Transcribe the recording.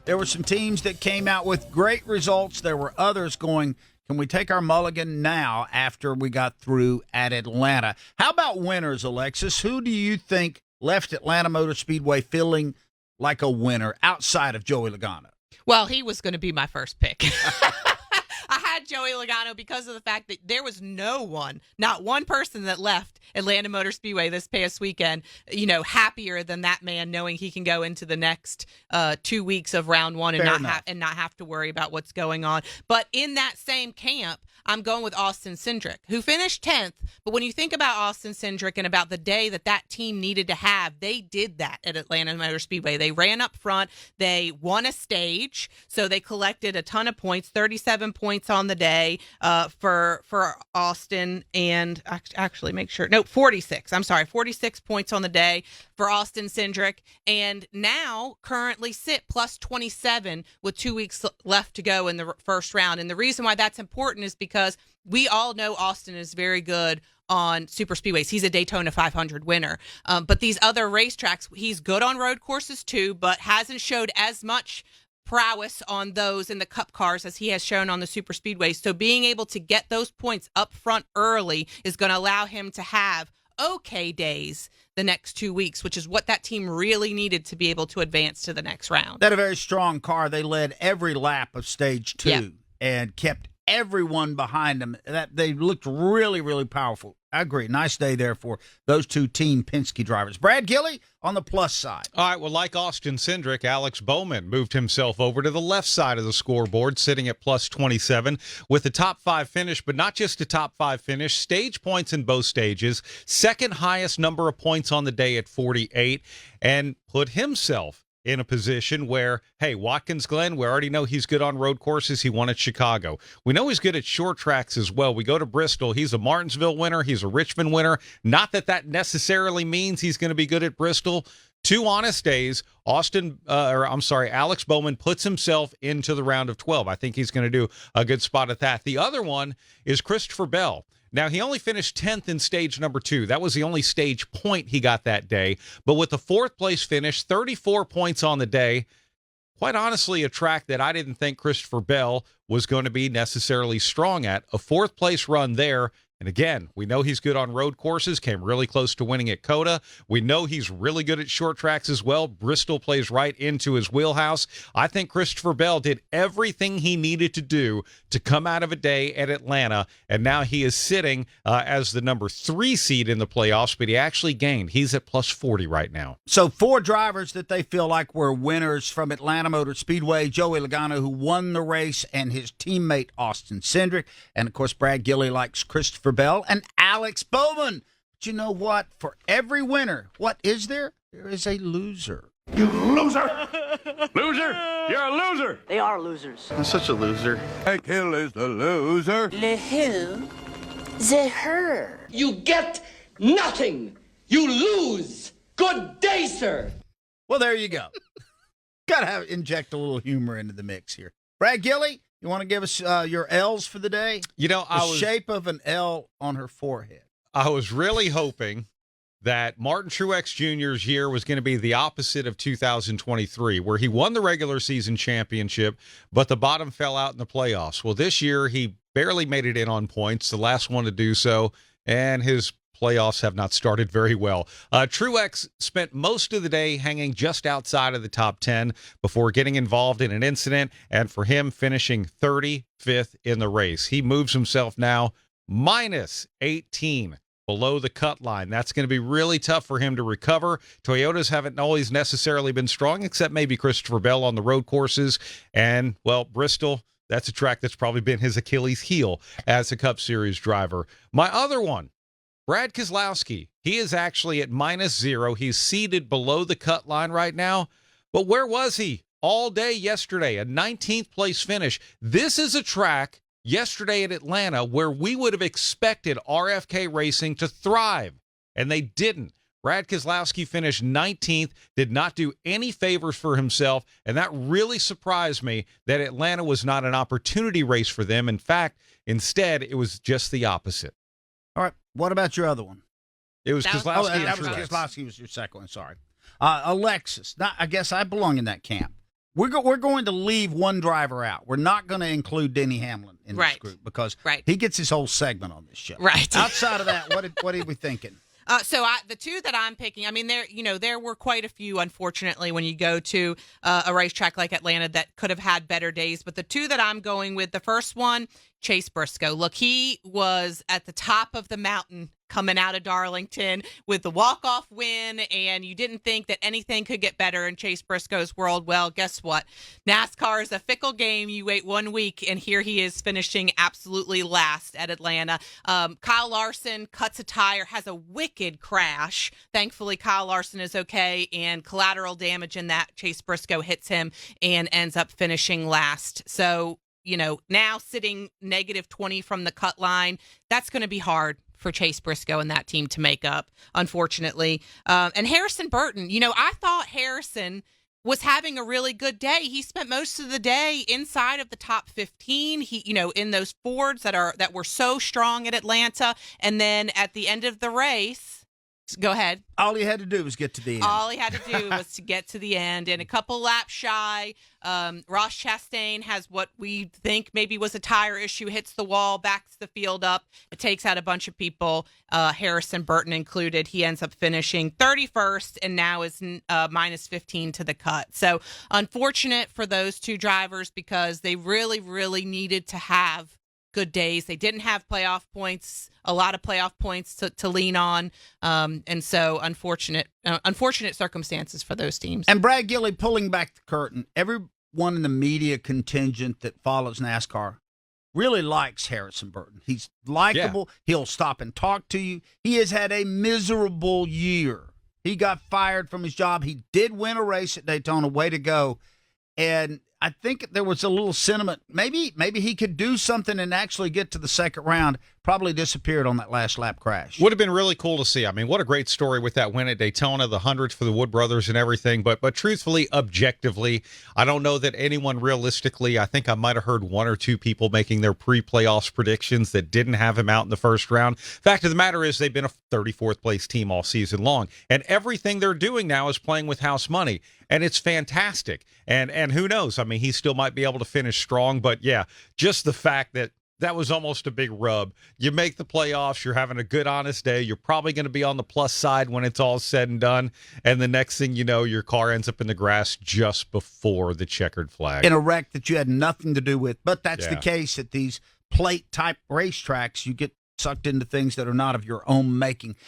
There were some teams that came out with great results. There were others going, can we take our mulligan now after we got through at Atlanta? How about winners, Alexis? Who do you think left Atlanta Motor Speedway feeling like a winner outside of Joey Logano? Well, he was going to be my first pick. I had Joey Logano because of the fact that there was not one person that left Atlanta Motor Speedway this past weekend, happier than that man, knowing he can go into the next 2 weeks of round one and not have to worry about what's going on. But in that same camp, I'm going with Austin Cindric, who finished 10th. But when you think about Austin Cindric and about the day that team needed to have, they did that at Atlanta Motor Speedway. They ran up front. They won a stage, so they collected a ton of points, 37 points on the day for Austin, and actually make sure, 46. I'm sorry, 46 points on the day for Austin Cindric, and now currently sit plus 27 with 2 weeks left to go in the first round. And the reason why that's important is because we all know Austin is very good on super speedways. He's a Daytona 500 winner. But these other racetracks, he's good on road courses too, but hasn't showed as much prowess on those in the cup cars as he has shown on the super speedways. So being able to get those points up front early is going to allow him to have okay days the next 2 weeks, which is what that team really needed to be able to advance to the next round. They had a very strong car. They led every lap of stage 2 and kept everyone behind them. They looked really, really powerful. I agree. Nice day there for those two Team Penske drivers. Brad Gilley on the plus side. All right, well, like Austin Cindric, Alex Bowman moved himself over to the left side of the scoreboard, sitting at plus 27 with a top 5 finish, but not just a top 5 finish, stage points in both stages, second highest number of points on the day at 48, and put himself in a position where, hey, Watkins Glen, we already know he's good on road courses. He won at Chicago. We know he's good at short tracks as well. We go to Bristol. He's a Martinsville winner. He's a Richmond winner. Not that necessarily means he's going to be good at Bristol. 2 honest days, Alex Bowman puts himself into the round of 12. I think he's going to do a good spot at that. The other one is Christopher Bell. Now, he only finished 10th in stage number 2. That was the only stage point he got that day. But with the 4th place finish, 34 points on the day, quite honestly, a track that I didn't think Christopher Bell was going to be necessarily strong at. A 4th place run there. And again, we know he's good on road courses, came really close to winning at COTA. We know he's really good at short tracks as well. Bristol plays right into his wheelhouse. I think Christopher Bell did everything he needed to do to come out of a day at Atlanta, and now he is sitting as the number 3 seed in the playoffs, but he actually gained. He's at plus 40 right now. So 4 drivers that they feel like were winners from Atlanta Motor Speedway: Joey Logano, who won the race, and his teammate Austin Cindric. And, of course, Brad Gilley likes Christopher Bell and Alex Bowman. But you know what? For every winner, what is there? There is a loser. You loser! Loser! You're a loser! They are losers. I'm such a loser. Hank Hill is the loser. Le who? The her. You get nothing. You lose. Good day, sir. Well, there you go. Got to inject a little humor into the mix here. Brad Gilley, you want to give us your L's for the day? The shape of an L on her forehead. I was really hoping that Martin Truex Jr.'s year was going to be the opposite of 2023, where he won the regular season championship, but the bottom fell out in the playoffs. Well, this year he barely made it in on points, the last one to do so, and his playoffs have not started very well. Truex spent most of the day hanging just outside of the top 10 before getting involved in an incident, and for him finishing 35th in the race. He moves himself now minus 18 below the cut line. That's going to be really tough for him to recover. Toyotas haven't always necessarily been strong, except maybe Christopher Bell on the road courses. And, well, Bristol, that's a track that's probably been his Achilles heel as a Cup Series driver. My other one, Brad Keselowski. He is actually at minus 0. He's seated below the cut line right now. But where was he all day yesterday? A 19th place finish. This is a track yesterday at Atlanta where we would have expected RFK Racing to thrive, and they didn't. Brad Keselowski finished 19th, did not do any favors for himself, and that really surprised me that Atlanta was not an opportunity race for them. In fact, instead, it was just the opposite. All right, what about your other one? It was Keselowski and that was Truex. Keselowski was your second one, sorry. Alexis, I guess I belong in that camp. we're going to leave one driver out. We're not going to include Denny Hamlin in this Right. group because Right. he gets his whole segment on this show. Right. Outside of that, what are we thinking? The two that I'm picking, I mean, there were quite a few, unfortunately, when you go to a racetrack like Atlanta that could have had better days. But the two that I'm going with, the first one, Chase Briscoe. Look, he was at the top of the mountain coming out of Darlington with the walk-off win, and you didn't think that anything could get better in Chase Briscoe's world. Well, guess what? NASCAR is a fickle game. You wait 1 week, and here he is finishing absolutely last at Atlanta. Kyle Larson cuts a tire, has a wicked crash. Thankfully, Kyle Larson is okay, and collateral damage in that, Chase Briscoe hits him and ends up finishing last. So, now sitting -20 from the cut line, that's going to be hard for Chase Briscoe and that team to make up, unfortunately. And Harrison Burton, I thought Harrison was having a really good day. He spent most of the day inside of the top 15. He, in those Fords that were so strong at Atlanta. And then at the end of the race, go ahead. All he had to do was get to the end. All he had to do was to get to the end, and a couple laps shy. Ross Chastain has what we think maybe was a tire issue, hits the wall, backs the field up. It takes out a bunch of people, Harrison Burton included. He ends up finishing 31st and now is -15 to the cut. So unfortunate for those two drivers because they really, really needed to have good days. They didn't have playoff points, a lot of playoff points to lean on. And so unfortunate circumstances for those teams. And Brad Gilly, pulling back the curtain, everyone in the media contingent that follows NASCAR really likes Harrison Burton. He's likable. Yeah. He'll stop and talk to you. He has had a miserable year. He got fired from his job. He did win a race at Daytona. Way to go. And I think there was a little sentiment. Maybe he could do something and actually get to the second round. Probably disappeared on that last lap crash. Would have been really cool to see. I mean, what a great story with that win at Daytona, the hundreds for the Wood brothers and everything. But truthfully, objectively, I don't know that anyone realistically, I think I might have heard one or two people making their pre-playoffs predictions that didn't have him out in the first round. Fact of the matter is they've been a 34th place team all season long. And everything they're doing now is playing with house money. And it's fantastic. And who knows? I mean, he still might be able to finish strong. But yeah, just the fact that was almost a big rub. You make the playoffs, you're having a good, honest day. You're probably going to be on the plus side when it's all said and done. And the next thing you know, your car ends up in the grass just before the checkered flag. In a wreck that you had nothing to do with. But that's the case at these plate-type racetracks. You get sucked into things that are not of your own making.